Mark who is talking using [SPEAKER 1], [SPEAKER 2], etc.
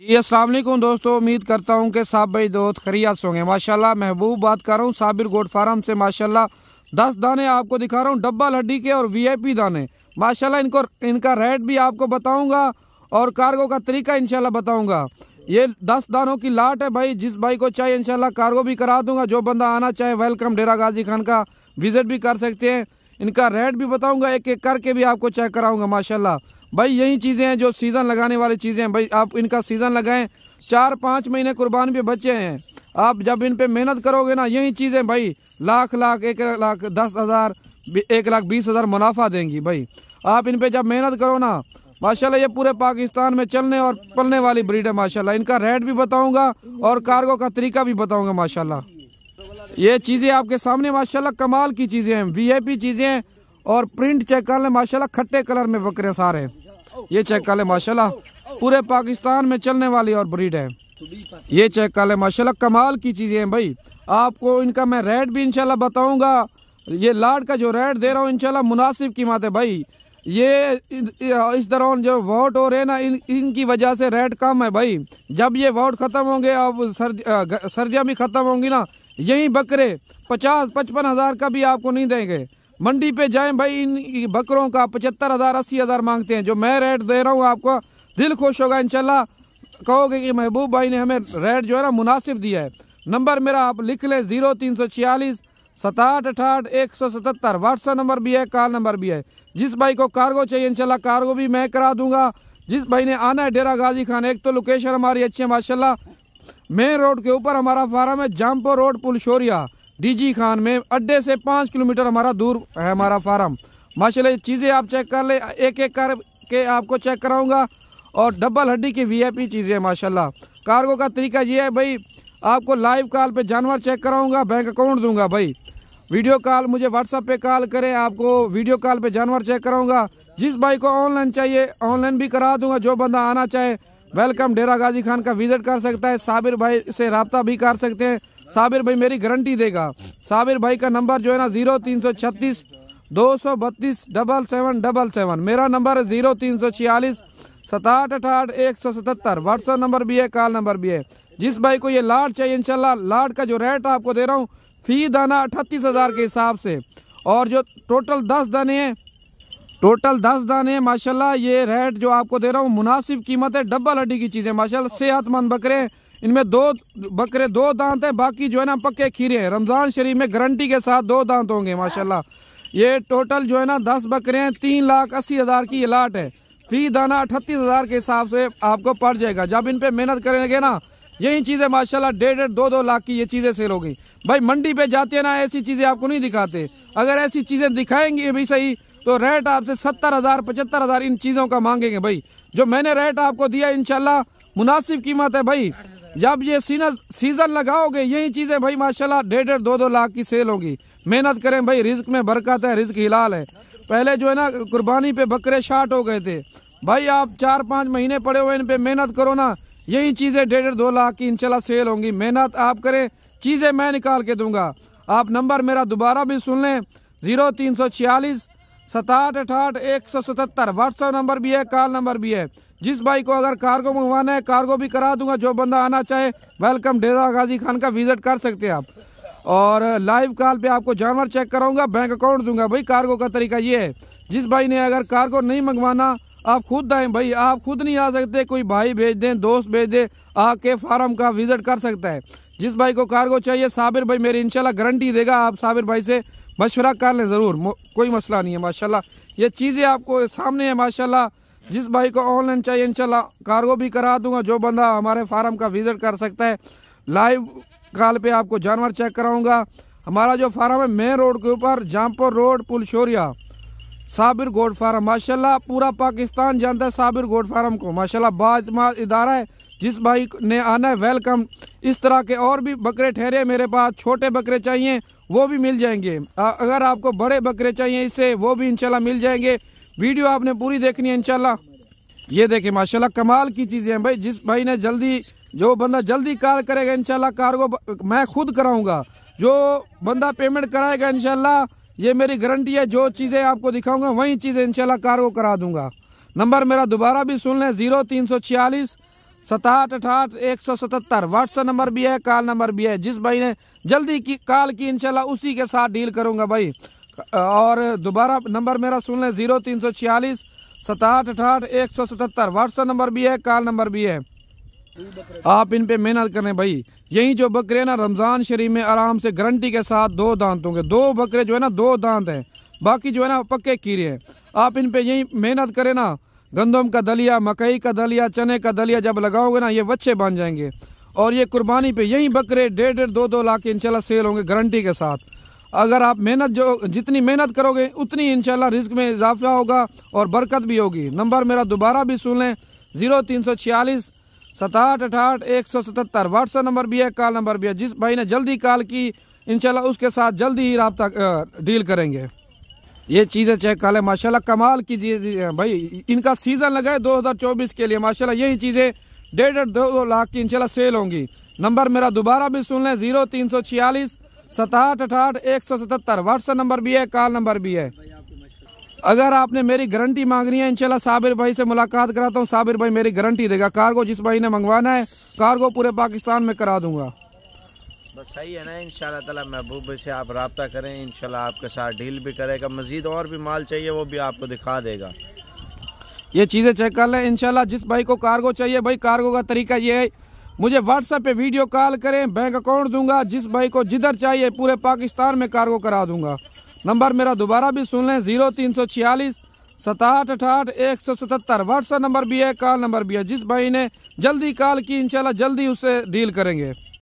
[SPEAKER 1] जी अस्सलाम वालेकुम दोस्तों, उम्मीद करता हूँ कि सब भाई दोस्त खैरियत होंगे। माशाल्लाह महबूब बात कर रहा हूँ साबिर गोट फार्म से। माशाल्लाह 10 दाने आपको दिखा रहा हूँ, डब्बल हड्डी के और वीआईपी दाने। माशाल्लाह इनका रेट भी आपको बताऊंगा और कार्गो का तरीका इंशाल्लाह बताऊंगा। ये 10 दानों की लाट है भाई, जिस भाई को चाहिए इंशाल्लाह कार्गो भी करा दूंगा। जो बंदा आना चाहे वेलकम, डेरा गाजी खान का विजिट भी कर सकते हैं। इनका रेट भी बताऊंगा, एक एक करके भी आपको चेक कराऊंगा। माशाल्लाह भाई यही चीज़ें हैं जो सीज़न लगाने वाली चीज़ें हैं भाई। आप इनका सीज़न लगाएं, 4-5 महीने कुर्बानी पे बच्चे हैं। आप जब इन पे मेहनत करोगे ना, यही चीज़ें भाई लाख 1,10,000 1,20,000 मुनाफा देंगी भाई। आप इन पे जब मेहनत करो ना, माशाल्लाह ये पूरे पाकिस्तान में चलने और पलने वाली ब्रीड है। माशाल्लाह इनका रेट भी बताऊंगा और कार्गो का तरीका भी बताऊंगा। माशाल्लाह ये चीज़ें आपके सामने माशाल्लाह कमाल की चीज़ें हैं, वीआईपी चीज़ें हैं। और प्रिंट चेक कर ले माशाल्लाह, खट्टे कलर में बकरे सारे। ये चेक कर ले माशाल्लाह, पूरे पाकिस्तान में चलने वाली और ब्रीड है। ये चेक कर ले माशाल्लाह, कमाल की चीज़ें हैं भाई। आपको इनका मैं रेट भी इंशाल्लाह बताऊंगा। ये लाट का जो रेट दे रहा हूँ इंशाल्लाह मुनासिब कीमत है भाई। ये इस दौरान जो वोट हो रहे हैं ना, इनकी वजह से रेट कम है भाई। जब ये वोट खत्म होंगे, अब सर्दियाँ भी खत्म होंगी ना, यही बकरे 50-55 हज़ार का भी आपको नहीं देंगे। मंडी पे जाएं भाई, इन बकरों का 75,000 80,000 मांगते हैं। जो मैं रेट दे रहा हूँ आपको दिल खुश होगा इंशाल्लाह। कहोगे कि महबूब भाई ने हमें रेट जो है ना मुनासिब दिया है। नंबर मेरा आप लिख लें 0346 6768 177। व्हाट्सएप नंबर भी है, कॉल नंबर भी है। जिस भाई को कार्गो चाहिए इंशाल्लाह कार्गो भी मैं करा दूंगा। जिस भाई ने आना है डेरा गाजी खान, एक तो लोकेशन हमारी अच्छी है माशाल्लाह, मेन रोड के ऊपर हमारा फार्म है, जामपुर रोड पुलशोरिया डीजी खान में। अड्डे से 5 किलोमीटर हमारा दूर है हमारा फार्म। माशाल्लाह ये चीज़ें आप चेक कर ले, एक एक करके आपको चेक कराऊंगा। और डबल हड्डी की वीआईपी चीज़ें हैं माशाल्लाह। कार्गो का तरीका ये है भाई, आपको लाइव कॉल पे जानवर चेक कराऊंगा, बैंक अकाउंट दूंगा भाई। वीडियो कॉल मुझे व्हाट्सएप पे कॉल करें, आपको वीडियो कॉल पे जानवर चेक कराऊंगा। जिस भाई को ऑनलाइन चाहिए ऑनलाइन भी करा दूंगा। जो बंदा आना चाहे वेलकम, डेरा गाजी खान का विजिट कर सकता है। साबिर भाई से रब्ता भी कर सकते हैं, साबिर भाई मेरी गारंटी देगा। साबिर भाई का नंबर जो है ना 0336 232 7777। मेरा नंबर है 0346 6768 177। व्हाट्सएप नंबर भी है, कॉल नंबर भी है। जिस भाई को ये लाट चाहिए इंशाल्लाह, लाट का जो रेट आपको दे रहा हूँ फी दाना 38,000 के हिसाब से। और जो टोटल 10 दाने हैं माशाल्लाह, ये रेट जो आपको दे रहा हूँ मुनासिब कीमत है। डबल हड्डी की चीज़ें माशाल्लाह, सेहतमंद बकरे। इनमें 2 बकरे 2 दांत है, बाकी जो है ना पक्के खीरे हैं। रमज़ान शरीफ में गारंटी के साथ 2 दांत होंगे माशाल्लाह। ये टोटल जो है ना 10 बकरे हैं, 3,80,000 की ये लाट है। फी दाना 38,000 के हिसाब से आपको पड़ जाएगा। जब इन पे मेहनत करेंगे ना, यही चीज़ें माशाल्लाह 1.5-2 लाख की ये चीज़ें सेल होगी भाई। मंडी पे जाते हैं ना, ऐसी चीज़ें आपको नहीं दिखाते। अगर ऐसी चीज़ें दिखाएंगे भी सही तो रेट आपसे 70,000 75,000 इन चीज़ों का मांगेंगे भाई। जो मैंने रेट आपको दिया इंशाल्लाह मुनासिब कीमत है भाई। जब ये सीजन लगाओगे, यही चीज़ें भाई माशाल्लाह 1.5-2 लाख की सेल होगी। मेहनत करें भाई, रिज्क में बरकत है, रिज्क हिलाल है। पहले जो है ना कुर्बानी पे बकरे शार्ट हो गए थे भाई। आप 4-5 महीने पड़े हुए इन पे मेहनत करो ना, यही चीज़ें 1.5-2 लाख की इंशाल्लाह सेल होंगी। मेहनत आप करें, चीज़ें मैं निकाल के दूंगा। आप नंबर मेरा दोबारा भी सुन लें 0346 6768 177। व्हाट्सएप नंबर भी है, कॉल नंबर भी है। जिस भाई को अगर कार्गो मंगवाना है कार्गो भी करा दूंगा। जो बंदा आना चाहे वेलकम, डेरा गाजी खान का विजिट कर सकते हैं आप। और लाइव कॉल पे आपको जानवर चेक कराऊंगा, बैंक अकाउंट दूंगा भाई। कार्गो का तरीका ये है, जिस भाई ने अगर कार्गो नहीं मंगवाना आप खुद आए भाई। आप खुद नहीं आ सकते, कोई भाई भेज दें, दोस्त भेज दे, आके फार्म का विजिट कर सकता है। जिस भाई को कार्गो चाहिए साबिर भाई मेरी इंशाल्लाह गारंटी देगा। आप साबिर भाई से मशवरा कर लें ज़रूर, कोई मसला नहीं है माशाल्लाह। ये चीज़ें आपको सामने है माशाल्लाह। जिस भाई को ऑनलाइन चाहिए इंशाल्लाह कार्गो भी करा दूंगा। जो बंदा हमारे फार्म का विजिट कर सकता है, लाइव कॉल पे आपको जानवर चेक कराऊंगा। हमारा जो फार्म है मेन रोड के ऊपर, Jampur road Pulshoria, Sabir goat farm. माशाल्लाह पूरा पाकिस्तान जानता है साबिर गोट फार्म को माशाल्लाह। बाइतमाद इदारा है। जिस भाई ने आना है वेलकम। इस तरह के और भी बकरे ठहरे मेरे पास। छोटे बकरे चाहिए वो भी मिल जाएंगे। अगर आपको बड़े बकरे चाहिए इससे, वो भी इंशाल्लाह मिल जाएंगे। वीडियो आपने पूरी देखनी है इंशाल्लाह। ये देखिए माशाल्लाह कमाल की चीज़ें हैं भाई। जिस भाई ने जो बंदा जल्दी कॉल करेगा इंशाल्लाह कार्गो मैं खुद कराऊंगा। जो बंदा पेमेंट कराएगा इंशाल्लाह, ये मेरी गारंटी है। जो चीज़ें आपको दिखाऊंगा वही चीज़ें इंशाल्लाह कार्गो करा दूंगा। नंबर मेरा दोबारा भी सुन लें 0346 6768 व्हाट्सएप नंबर भी है, कॉल नंबर भी है। जिस भाई ने जल्दी की कॉल की इंशाल्लाह उसी के साथ डील करूंगा भाई। और दोबारा नंबर मेरा सुन लें 0346 6768 177 व्हाट्सएप नंबर भी है, कॉल नंबर भी है। आप इन पे मेहनत करें भाई। यही जो बकरे ना रमज़ान शरीफ में आराम से गारंटी के साथ 2 दांत होंगे। 2 बकरे जो है ना 2 दांत हैं, बाकी जो है ना पक्के कीड़े हैं। आप इन पे यही मेहनत करें ना, गंदम का दलिया, मकई का दलिया, चने का दलिया जब लगाओगे ना ये बच्चे बन जाएंगे। और ये कुर्बानी पे यही बकरे 1.5 2 लाख के इंशाल्लाह सेल होंगे गारंटी के साथ। अगर आप जितनी मेहनत करोगे उतनी इंशाल्लाह रिस्क में इजाफा होगा और बरकत भी होगी। नंबर मेरा दोबारा भी सुन लें 0346 6768 177 व्हाट्सएप नंबर भी है, कॉल नंबर भी है। जिस भाई ने जल्दी कॉल की इंशाल्लाह उसके साथ जल्दी ही राब्ता डील करेंगे। ये चीज़ें चेक कर लें माशाल्लाह, कमाल की चीज़ भाई। इनका सीजन लगा है 2024 के लिए माशाल्लाह। यही चीज़ें 1.5 2 लाख की इंशाल्लाह सेल होंगी। नंबर मेरा दोबारा भी सुन लें 0346 6768 177 व्हाट्सएप नंबर भी है, कॉल नंबर भी है। अगर आपने मेरी गारंटी मांगनी है इंशाल्लाह साबिर भाई से मुलाकात कराता हूँ। साबिर भाई मेरी गारंटी देगा। कार्गो जिस भाई ने मंगवाना है कार्गो पूरे पाकिस्तान में करा दूंगा।
[SPEAKER 2] बस सही है ना। इंशाल्लाह ताला महबूब से आप रब्ता करें, इंशाल्लाह आपके साथ डील भी करेगा। मजीद और भी माल चाहिए वो भी आपको दिखा देगा।
[SPEAKER 1] ये चीज़ें चेक कर लें इंशाल्लाह। जिस भाई को कार्गो चाहिए भाई, कार्गो का तरीका ये है, मुझे व्हाट्सएप पे वीडियो कॉल करें, बैंक अकाउंट दूंगा। जिस भाई को जिधर चाहिए पूरे पाकिस्तान में कार्गो करा दूंगा। नंबर मेरा दोबारा भी सुन लें 0346 6768 177 व्हाट्सएप नंबर भी है, कॉल नंबर भी है। जिस भाई ने जल्दी कॉल की इंशाल्लाह जल्दी उससे डील करेंगे।